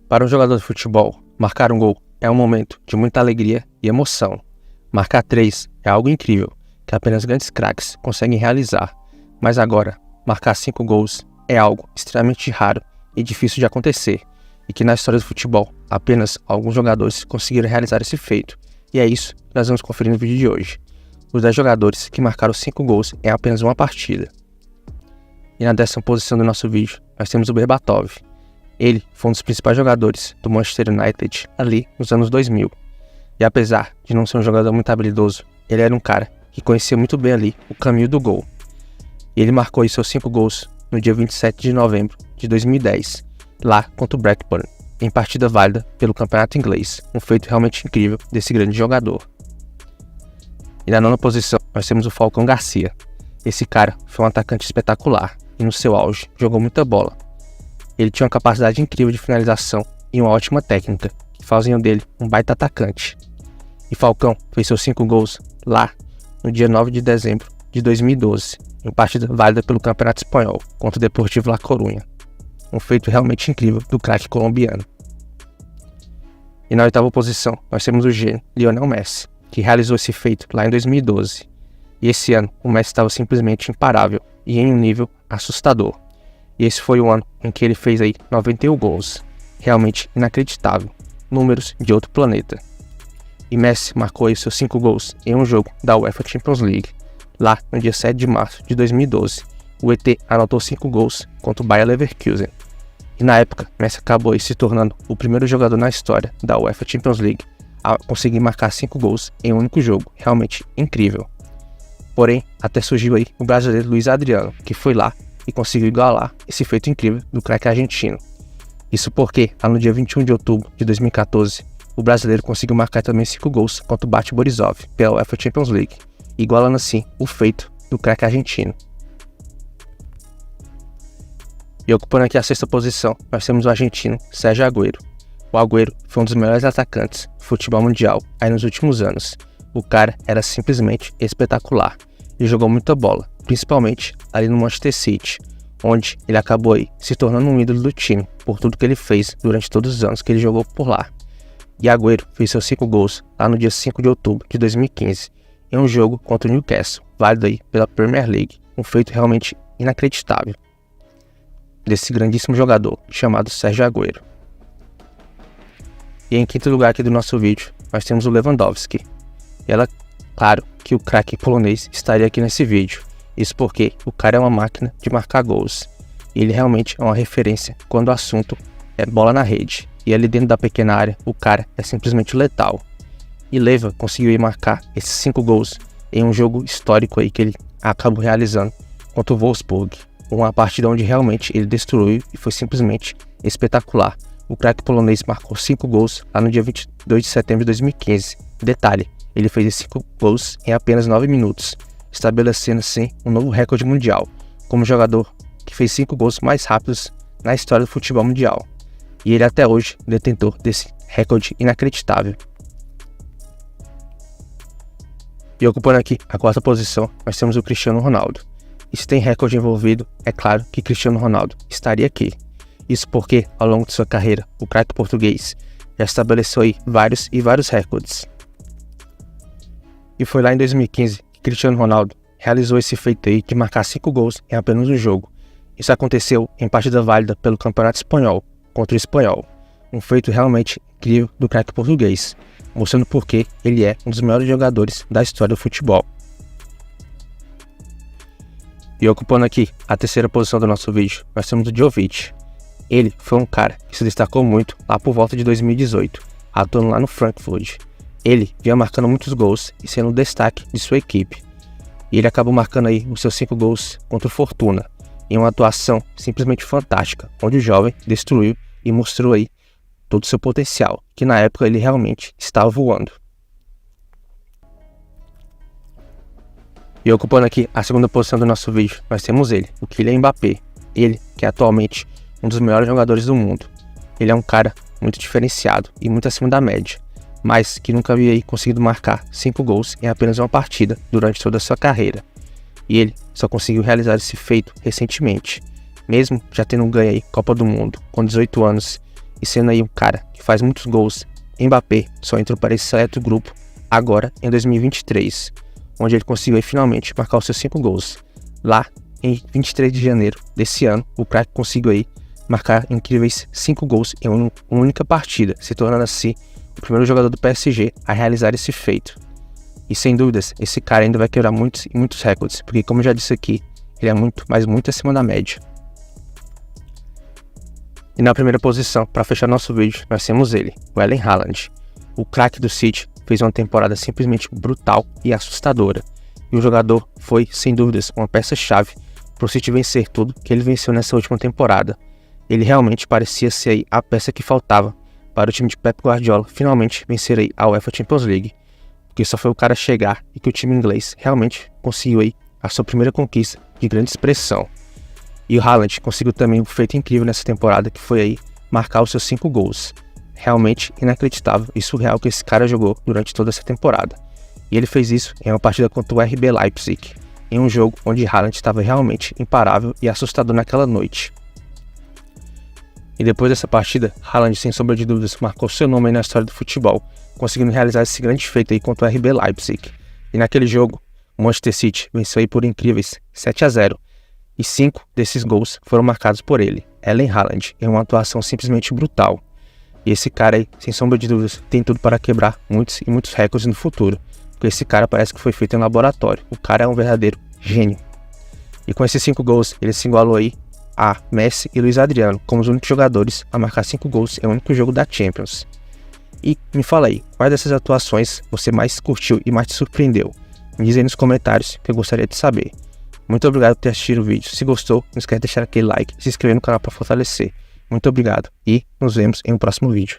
Para um jogador de futebol, marcar um gol é um momento de muita alegria e emoção. Marcar 3 é algo incrível, que apenas grandes craques conseguem realizar. Mas agora, marcar 5 gols é algo extremamente raro e difícil de acontecer, e que na história do futebol, apenas alguns jogadores conseguiram realizar esse feito. E é isso que nós vamos conferir no vídeo de hoje. Os 10 jogadores que marcaram 5 gols em apenas uma partida. E na 10ª posição do nosso vídeo, nós temos o Berbatov. Ele foi um dos principais jogadores do Manchester United ali nos anos 2000. E apesar de não ser um jogador muito habilidoso, ele era um cara que conhecia muito bem ali o caminho do gol. E ele marcou aí seus 5 gols no dia 27 de novembro de 2010, lá contra o Blackburn, em partida válida pelo campeonato inglês, um feito realmente incrível desse grande jogador. E na 9ª posição, nós temos o Falcão Garcia. Esse cara foi um atacante espetacular e no seu auge jogou muita bola. Ele tinha uma capacidade incrível de finalização e uma ótima técnica, que faziam dele um baita atacante. E Falcão fez seus 5 gols lá no dia 9 de dezembro de 2012, em partida válida pelo Campeonato Espanhol contra o Deportivo La Coruña. Um feito realmente incrível do craque colombiano. E na 8ª posição, nós temos o gênio Lionel Messi, que realizou esse feito lá em 2012. E esse ano, o Messi estava simplesmente imparável e em um nível assustador. E esse foi o ano em que ele fez aí 91 gols. Realmente inacreditável. Números de outro planeta. E Messi marcou aí seus 5 gols em um jogo da UEFA Champions League, lá no dia 7 de março de 2012. O ET anotou 5 gols contra o Bayer Leverkusen. E na época, Messi acabou aí se tornando o primeiro jogador na história da UEFA Champions League a conseguir marcar 5 gols em um único jogo. Realmente incrível. Porém, até surgiu aí o brasileiro Luiz Adriano, que foi lá e conseguiu igualar esse feito incrível do craque argentino. Isso porque, lá no dia 21 de outubro de 2014, o brasileiro conseguiu marcar também 5 gols contra o Bate Borisov pela UEFA Champions League, igualando assim o feito do craque argentino. E ocupando aqui a 6ª posição, nós temos o argentino Sérgio Agüero. O Agüero foi um dos melhores atacantes do futebol mundial aí nos últimos anos. O cara era simplesmente espetacular e jogou muita bola, principalmente ali no Manchester City, onde ele acabou aí se tornando um ídolo do time por tudo que ele fez durante todos os anos que ele jogou por lá. E Agüero fez seus 5 gols lá no dia 5 de outubro de 2015, em um jogo contra o Newcastle, válido aí pela Premier League, um feito realmente inacreditável desse grandíssimo jogador chamado Sérgio Agüero. E em 5º lugar aqui do nosso vídeo, nós temos o Lewandowski. E claro que o craque polonês estaria aqui nesse vídeo. Isso porque o cara é uma máquina de marcar gols. E ele realmente é uma referência quando o assunto é bola na rede. E ali dentro da pequena área, o cara é simplesmente letal. E Leva conseguiu ir marcar esses 5 gols em um jogo histórico aí que ele acabou realizando contra o Wolfsburg. Uma partida onde realmente ele destruiu e foi simplesmente espetacular. O craque polonês marcou 5 gols lá no dia 22 de setembro de 2015. Detalhe, ele fez esses 5 gols em apenas 9 minutos, estabelecendo assim um novo recorde mundial, como jogador que fez 5 gols mais rápidos na história do futebol mundial. E ele até hoje é detentor desse recorde inacreditável. E ocupando aqui a 4ª posição, nós temos o Cristiano Ronaldo. E se tem recorde envolvido, é claro que Cristiano Ronaldo estaria aqui. Isso porque, ao longo de sua carreira, o craque português já estabeleceu aí vários recordes. E foi lá em 2015 que Cristiano Ronaldo realizou esse feito aí de marcar 5 gols em apenas um jogo. Isso aconteceu em partida válida pelo Campeonato Espanhol contra o Espanhol. Um feito realmente incrível do craque português, mostrando porque ele é um dos maiores jogadores da história do futebol. E ocupando aqui a 3ª posição do nosso vídeo, nós temos o Jovic. Ele foi um cara que se destacou muito lá por volta de 2018, atuando lá no Frankfurt. Ele vinha marcando muitos gols e sendo o destaque de sua equipe. E ele acabou marcando aí os seus 5 gols contra o Fortuna, em uma atuação simplesmente fantástica, onde o jovem destruiu e mostrou aí todo o seu potencial, que na época ele realmente estava voando. E ocupando aqui a 2ª posição do nosso vídeo, nós temos ele, o Kylian Mbappé. Ele que é atualmente um dos melhores jogadores do mundo. Ele é um cara muito diferenciado e muito acima da média, mas que nunca havia conseguido marcar 5 gols em apenas uma partida durante toda a sua carreira. E ele só conseguiu realizar esse feito recentemente, mesmo já tendo ganho aí Copa do Mundo com 18 anos e sendo aí um cara que faz muitos gols. Mbappé só entrou para esse seleto grupo agora em 2023, onde ele conseguiu aí, finalmente marcar os seus 5 gols. Lá em 23 de janeiro desse ano, o craque conseguiu aí marcar incríveis 5 gols em uma única partida, se tornando assim o primeiro jogador do PSG a realizar esse feito. E sem dúvidas, esse cara ainda vai quebrar muitos e muitos recordes, porque como eu já disse aqui, ele é muito, mas muito acima da média. E na primeira posição, para fechar nosso vídeo, nós temos ele, o Erling Haaland. O craque do City fez uma temporada simplesmente brutal e assustadora. E o jogador foi, sem dúvidas, uma peça-chave para o City vencer tudo que ele venceu nessa última temporada. Ele realmente parecia ser aí a peça que faltava para o time de Pep Guardiola finalmente vencer aí a UEFA Champions League. Porque só foi o cara chegar e que o time inglês realmente conseguiu aí a sua primeira conquista de grande expressão. E o Haaland conseguiu também um feito incrível nessa temporada, que foi aí marcar os seus 5 gols. Realmente inacreditável e surreal que esse cara jogou durante toda essa temporada. E ele fez isso em uma partida contra o RB Leipzig, em um jogo onde Haaland estava realmente imparável e assustador naquela noite. E depois dessa partida, Haaland, sem sombra de dúvidas, marcou seu nome aí na história do futebol, conseguindo realizar esse grande feito aí contra o RB Leipzig. E naquele jogo, o Manchester City venceu aí por incríveis 7-0. E 5 desses gols foram marcados por ele, Erling Haaland, em uma atuação simplesmente brutal. E esse cara aí, sem sombra de dúvidas, tem tudo para quebrar muitos e muitos recordes no futuro, porque esse cara parece que foi feito em laboratório. O cara é um verdadeiro gênio. E com esses 5 gols, ele se igualou aí a Messi e Luiz Adriano, como os únicos jogadores a marcar 5 gols em um único jogo da Champions. E me fala aí, quais dessas atuações você mais curtiu e mais te surpreendeu? Me diz aí nos comentários que eu gostaria de saber. Muito obrigado por ter assistido o vídeo. Se gostou, não esquece de deixar aquele like e se inscrever no canal para fortalecer. Muito obrigado e nos vemos em um próximo vídeo.